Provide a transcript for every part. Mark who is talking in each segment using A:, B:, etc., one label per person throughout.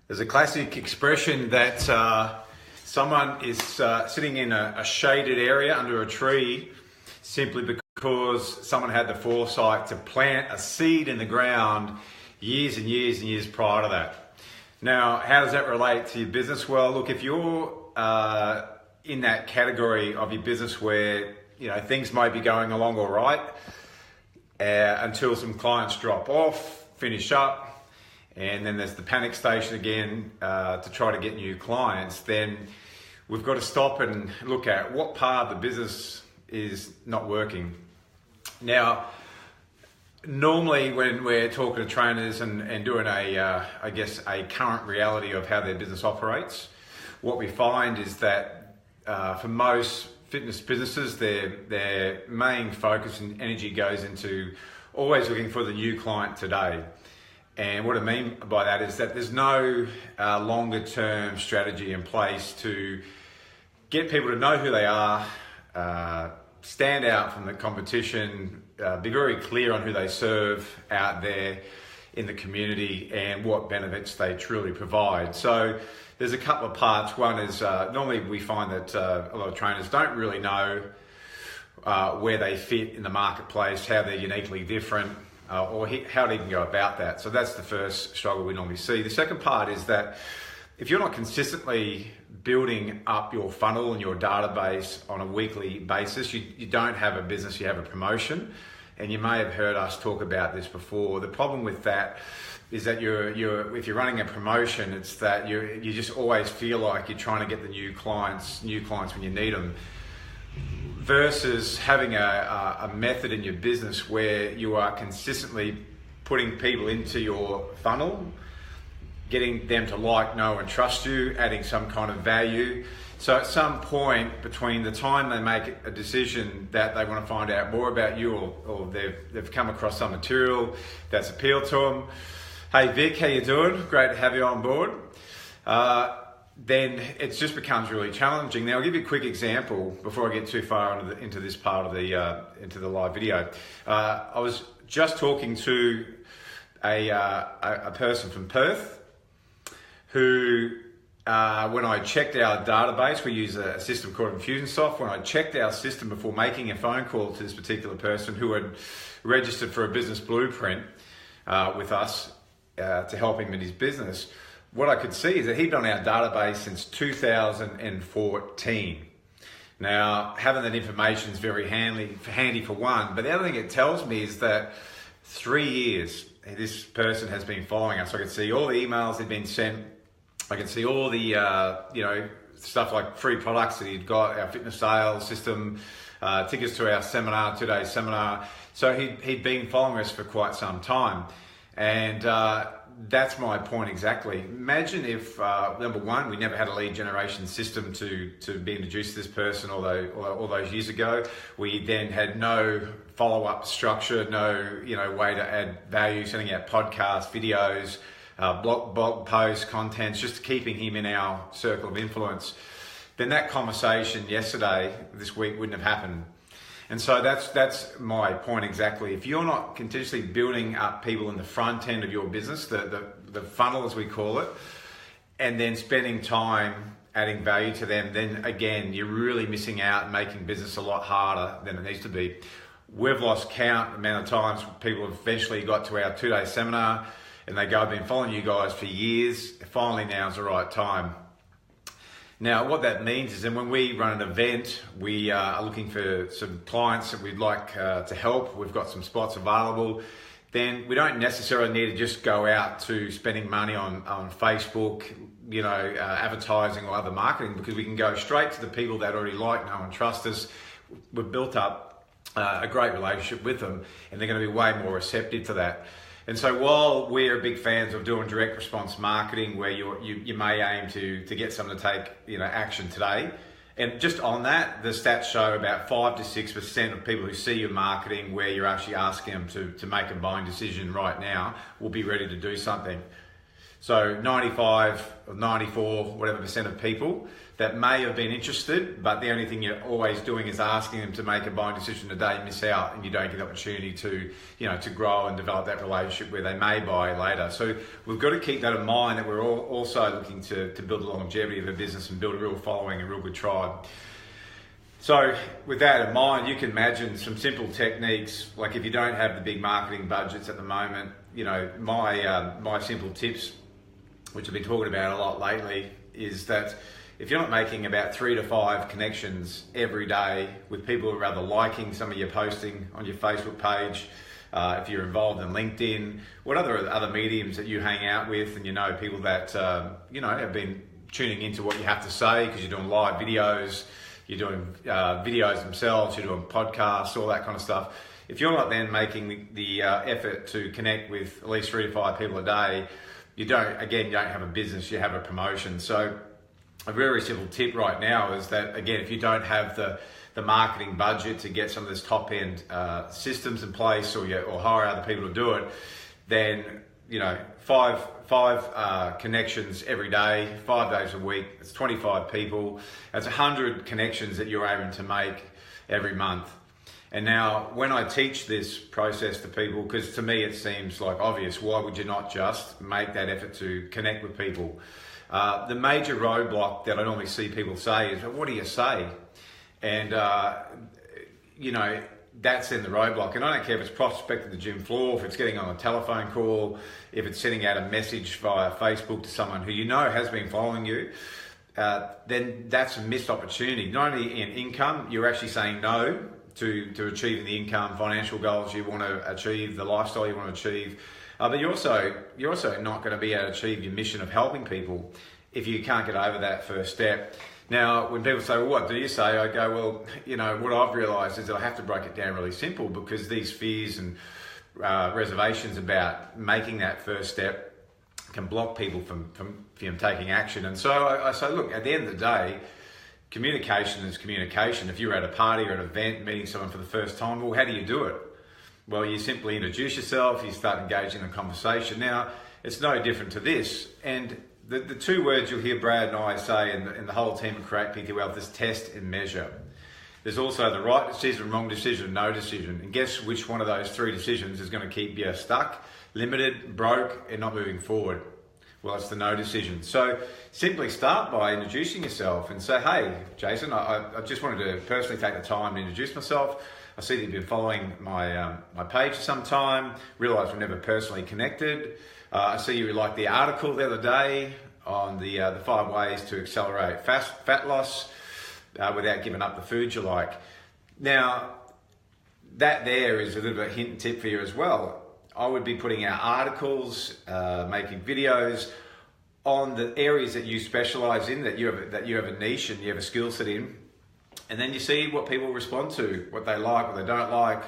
A: There's a classic expression that someone is sitting in a shaded area under a tree simply because someone had the foresight to plant a seed in the ground years and years and years prior to that. Now, how does that relate to your business? Well, look, if you're in that category of your business where things might be going along all right until some clients drop off, finish up, and then there's the panic station again to try to get new clients, then we've got to stop and look at what part of the business is not working. Now, normally when we're talking to trainers and doing a current reality of how their business operates, what we find is that for most fitness businesses, their main focus and energy goes into always looking for the new client today. And what I mean by that is that there's no longer term strategy in place to get people to know who they are, stand out from the competition, be very clear on who they serve out there in the community and what benefits they truly provide. So there's a couple of parts. One is normally we find that a lot of trainers don't really know where they fit in the marketplace, how they're uniquely different, or how to even go about that. So that's the first struggle we normally see. The second part is that if you're not consistently building up your funnel and your database on a weekly basis, you don't have a business, you have a promotion. And you may have heard us talk about this before. The problem with that is that if you're running a promotion, it's that you just always feel like you're trying to get the new clients when you need them, versus having a method in your business where you are consistently putting people into your funnel, getting them to like, know and trust you, adding some kind of value. So at some point between the time they make a decision that they want to find out more about you, or they've come across some material that's appealed to them, hey Vic, how you doing? Great to have you on board. Then it just becomes really challenging. Now I'll give you a quick example before I get too far into this part of into the live video. I was just talking to a person from Perth who, when I checked our database, we use a system called Infusionsoft. When I checked our system before making a phone call to this particular person who had registered for a business blueprint with us to help him in his business, what I could see is that he'd been on our database since 2014. Now, having that information is very handy for one, but the other thing it tells me is that 3 years this person has been following us. I can see all the emails he'd been sent. I can see all the stuff like free products that he'd got, our fitness sales system, tickets to our seminar, 2-day seminar. So he'd been following us for quite some time. And that's my point exactly. Imagine if, number one, we never had a lead generation system to be introduced to this person all those years ago. We then had no follow-up structure, no way to add value, sending out podcasts, videos, blog posts, contents, just keeping him in our circle of influence. Then that conversation this week wouldn't have happened. And so that's my point exactly. If you're not continuously building up people in the front end of your business, the funnel as we call it, and then spending time adding value to them, then again, you're really missing out and making business a lot harder than it needs to be. We've lost count the amount of times people have eventually got to our 2-day seminar and they go, I've been following you guys for years, finally now's the right time. Now, what that means is that when we run an event, we are looking for some clients that we'd like to help. We've got some spots available. Then we don't necessarily need to just go out to spending money on Facebook, advertising or other marketing, because we can go straight to the people that already like, know and trust us. We've built up a great relationship with them, and they're going to be way more receptive to that. And so while we're big fans of doing direct response marketing, where you may aim to get someone to take action today, and just on that, the stats show about 5 to 6% of people who see your marketing where you're actually asking them to make a buying decision right now will be ready to do something. So 95 or 94, whatever percent of people that may have been interested, but the only thing you're always doing is asking them to make a buying decision today, miss out, and you don't get the opportunity to, to grow and develop that relationship where they may buy later. So we've got to keep that in mind, that we're all also looking to build the longevity of a business and build a real following, a real good tribe. So with that in mind, you can imagine some simple techniques, like if you don't have the big marketing budgets at the moment, my simple tips, which I've been talking about a lot lately, is that if you're not making about 3 to 5 connections every day with people who are rather liking some of your posting on your Facebook page, if you're involved in LinkedIn, what other mediums that you hang out with, and people that have been tuning into what you have to say because you're doing live videos, you're doing videos themselves, you're doing podcasts, all that kind of stuff. If you're not then making the effort to connect with at least 3 to 5 people a day, you don't have a business, you have a promotion. So a very simple tip right now is that, again, if you don't have the marketing budget to get some of this top end systems in place, or hire other people to do it, then five connections every day, 5 days a week, it's 25 people, that's 100 connections that you're aiming to make every month. And now when I teach this process to people, because to me it seems like obvious, why would you not just make that effort to connect with people? The major roadblock that I normally see people say is, what do you say? And, that's in the roadblock. And I don't care if it's prospecting the gym floor, if it's getting on a telephone call, if it's sending out a message via Facebook to someone who has been following you, then that's a missed opportunity. Not only in income, you're actually saying no to achieving the income, financial goals you want to achieve, the lifestyle you want to achieve. But you're also not going to be able to achieve your mission of helping people if you can't get over that first step. Now, when people say, well, what do you say? I go, well, what I've realised is that I have to break it down really simple, because these fears and reservations about making that first step can block people from taking action. And so I say, look, at the end of the day, communication is communication. If you're at a party or an event meeting someone for the first time, well, how do you do it? Well, you simply introduce yourself, you start engaging in a conversation. Now, it's no different to this. And the two words you'll hear Brad and I say and the whole team at Create PT Wealth is test and measure. There's also the right decision, wrong decision, no decision. And guess which one of those 3 decisions is going to keep you stuck, limited, broke, and not moving forward? Well, it's the no decision. So simply start by introducing yourself and say, hey, Jason, I just wanted to personally take the time to introduce myself. I see that you've been following my page for some time, realise we've never personally connected. I see you liked the article the other day on the 5 ways to accelerate fat loss without giving up the food you like. Now, that there is a little bit of a hint and tip for you as well. I would be putting out articles, making videos on the areas that you specialise in, that you have a niche and you have a skill set in, and then you see what people respond to, what they like, what they don't like,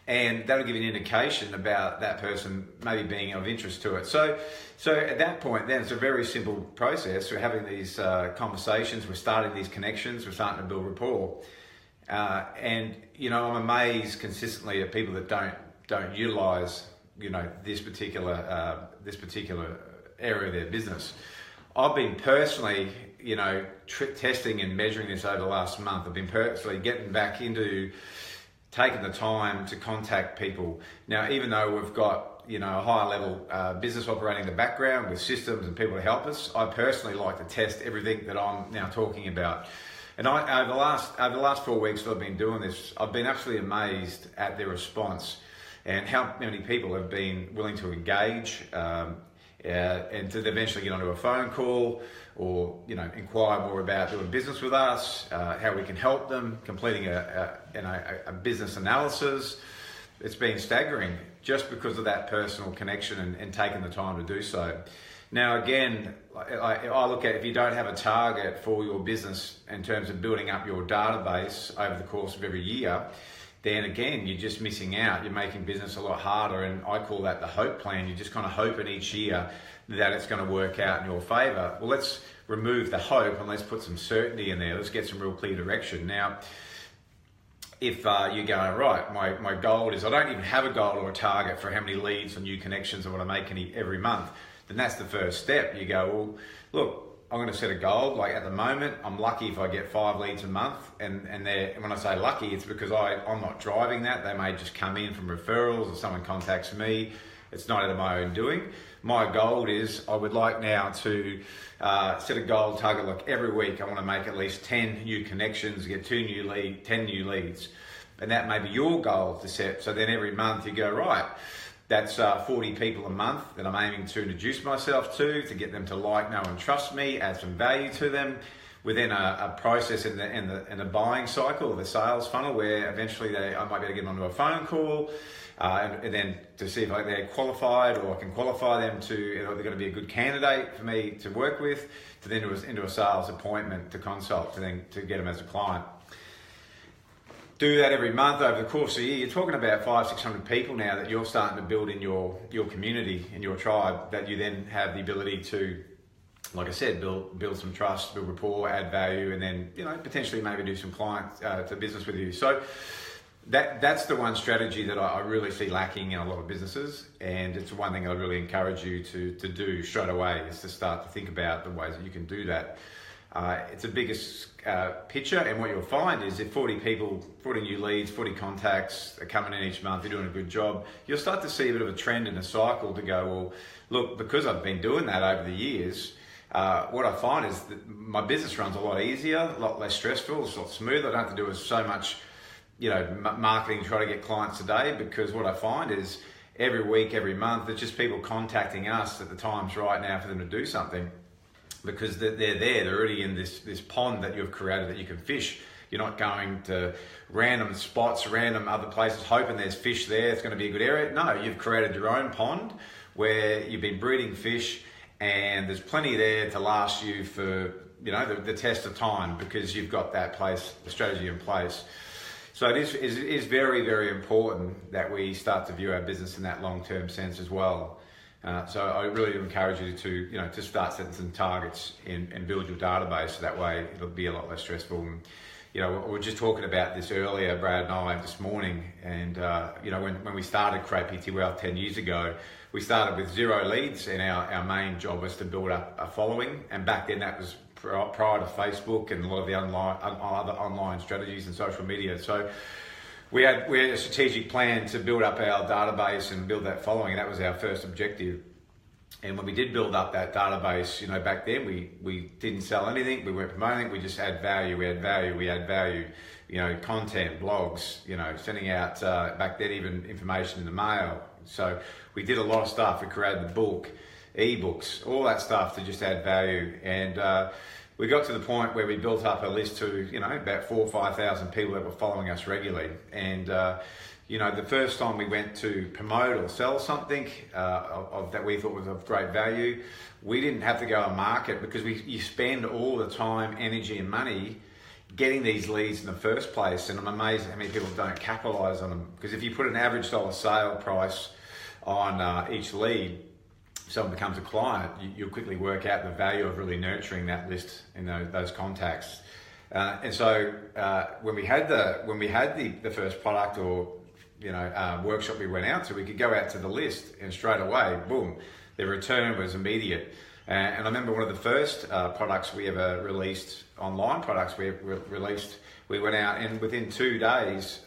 A: and that'll give you an indication about that person maybe being of interest to it. So at that point, then it's a very simple process. We're having these conversations, we're starting these connections, we're starting to build rapport, and I'm amazed consistently at people that don't utilise this particular area of their business. I've been personally testing and measuring this over the last month. I've been personally getting back into taking the time to contact people. Now, even though we've got a higher level business operating in the background with systems and people to help us, I personally like to test everything that I'm now talking about. And over the last 4 weeks that I've been doing this, I've been absolutely amazed at their response and how many people have been willing to engage and to eventually get onto a phone call or inquire more about doing business with us, how we can help them, completing a business analysis. It's been staggering just because of that personal connection and taking the time to do so. Now, again, I look at, if you don't have a target for your business in terms of building up your database over the course of every year, then again, you're just missing out. You're making business a lot harder, and I call that the hope plan. You're just kind of hoping each year that it's going to work out in your favor. Well, let's remove the hope and let's put some certainty in there. Let's get some real clear direction. Now, if you're going, right, my goal is, I don't even have a goal or a target for how many leads or new connections I want to make every month. then that's the first step. You go, well, look, I'm going to set a goal. Like at the moment, I'm lucky if I get 5 leads a month, and when I say lucky, it's because I'm not driving that. They may just come in from referrals or someone contacts me. It's not out of my own doing. My goal is I would like now to set a goal target, like every week I want to make at least 10 new connections, get 10 new leads. And that may be your goal to set. So then every month you go, right, that's 40 people a month that I'm aiming to introduce myself to get them to like, know and trust me, add some value to them within a process in the buying cycle, the sales funnel, where eventually I might be able to get them onto a phone call, and then to see if they're qualified, or I can qualify them to, they're going to be a good candidate for me to work with, to then into a sales appointment to consult, to get them as a client. Do that every month over the course of a year. You're talking about 500-600 people now that you're starting to build in your community, in your tribe, that you then have the ability to, like I said, build some trust, build rapport, add value, and then potentially maybe do some client to business with you. So that's the one strategy that I really see lacking in a lot of businesses, and it's one thing I really encourage you to do straight away, is to start to think about the ways that you can do that. It's the biggest picture, and what you'll find is if 40 people, 40 new leads, 40 contacts are coming in each month, you're doing a good job, you'll start to see a bit of a trend in a cycle to go, well, look, because I've been doing that over the years, what I find is that my business runs a lot easier, a lot less stressful, it's a lot smoother. I don't have to do so much, marketing, try to get clients today, because what I find is every week, every month, there's just people contacting us at the time's right now for them to do something, because they're already in this pond that you've created that you can fish. You're not going to random spots, random other places, hoping there's fish there, it's going to be a good area. No, you've created your own pond where you've been breeding fish, and there's plenty there to last you for the test of time, because you've got the strategy in place. So it is very, very important that we start to view our business in that long-term sense as well. So I really do encourage you to start setting some targets and build your database, so that way it'll be a lot less stressful. And, we were just talking about this earlier, Brad and I, this morning, and when we started Create PT Wealth 10 years ago, we started with 0 leads, and our main job was to build up a following. And back then, that was prior to Facebook and a lot of the other online strategies and social media. So we had a strategic plan to build up our database and build that following, and that was our first objective. And when we did build up that database, back then we didn't sell anything, we weren't promoting, we just had value, we add value, content, blogs, sending out, back then even information in the mail. So we did a lot of stuff. We created the book, ebooks, all that stuff to just add value. And we got to the point where we built up a list to, about 4,000 or 5,000 people that were following us regularly. And the first time we went to promote or sell something that we thought was of great value, we didn't have to go and market, because you spend all the time, energy and money getting these leads in the first place. And I'm amazed how many people don't capitalize on them, because if you put an average dollar sale price on each lead, someone becomes a client, you'll quickly work out the value of really nurturing that list and those contacts. And so when we had the first product or workshop we went out to, we could go out to the list, and straight away, boom, the return was immediate. And I remember one of the first products we ever released, online products we released, we went out, and within 2 days,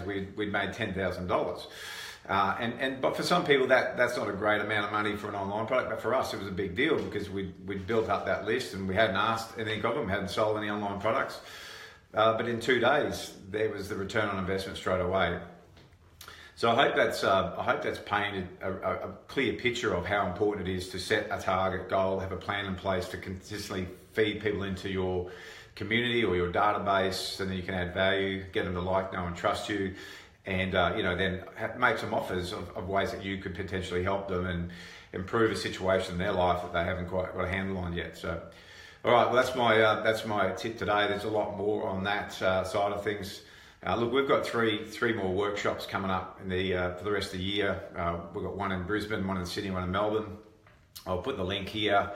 A: we'd made $10,000. But for some people that's not a great amount of money for an online product, but for us it was a big deal, because we'd built up that list and we hadn't asked anything of them, hadn't sold any online products. But in 2 days, there was the return on investment straight away. So I hope that's painted a clear picture of how important it is to set a target goal, have a plan in place to consistently feed people into your community or your database, so that you can add value, get them to like, know and trust you, and then make some offers of ways that you could potentially help them and improve a situation in their life that they haven't quite got a handle on yet. So, all right, well that's my tip today. There's a lot more on that side of things. Look, we've got three more workshops coming up for the rest of the year. We've got one in Brisbane, one in Sydney, one in Melbourne. I'll put the link here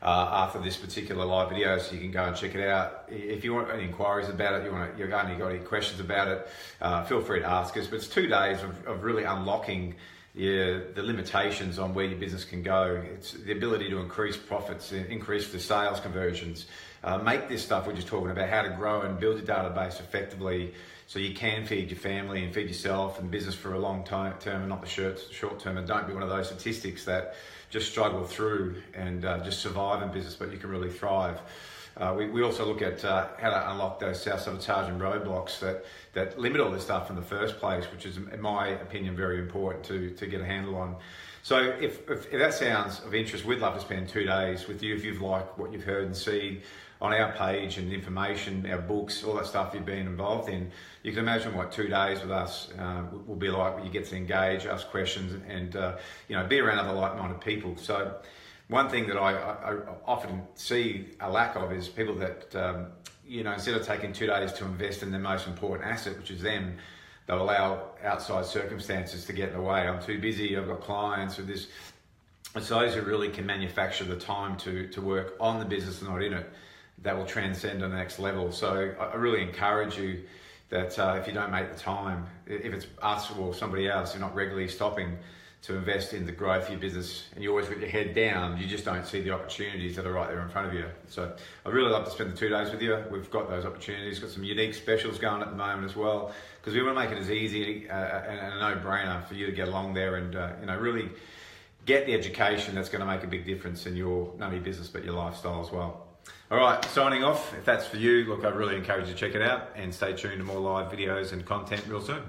A: after this particular live video, so you can go and check it out. If you want any inquiries about it, you've got any questions about it, feel free to ask us. But it's 2 days of really unlocking the limitations on where your business can go. It's the ability to increase profits, increase the sales conversions, make this stuff we're just talking about, how to grow and build your database effectively so you can feed your family and feed yourself and business for a long term and not the short term, and don't be one of those statistics that just struggle through and just survive in business, but you can really thrive. We also look at how to unlock those self-sabotaging roadblocks that limit all this stuff in the first place, which is, in my opinion, very important to get a handle on. So if that sounds of interest, we'd love to spend 2 days with you if you've liked what you've heard and seen on our page and information, our books, all that stuff you've been involved in. You can imagine what 2 days with us will be like, where you get to engage, ask questions, and be around other like-minded people. So one thing that I often see a lack of is people that, instead of taking 2 days to invest in their most important asset, which is them, they'll allow outside circumstances to get in the way. I'm too busy, I've got clients with this. It's those who really can manufacture the time to work on the business and not in it that will transcend to the next level. So I really encourage you that if you don't make the time, if it's us or somebody else, you're not regularly stopping to invest in the growth of your business, and you always got your head down, you just don't see the opportunities that are right there in front of you. So I'd really love to spend the 2 days with you. We've got those opportunities, got some unique specials going at the moment as well, because we want to make it as easy and a no-brainer for you to get along there and really get the education that's going to make a big difference in your, not only business, but your lifestyle as well. All right, signing off. If that's for you, look, I really encourage you to check it out and stay tuned to more live videos and content real soon.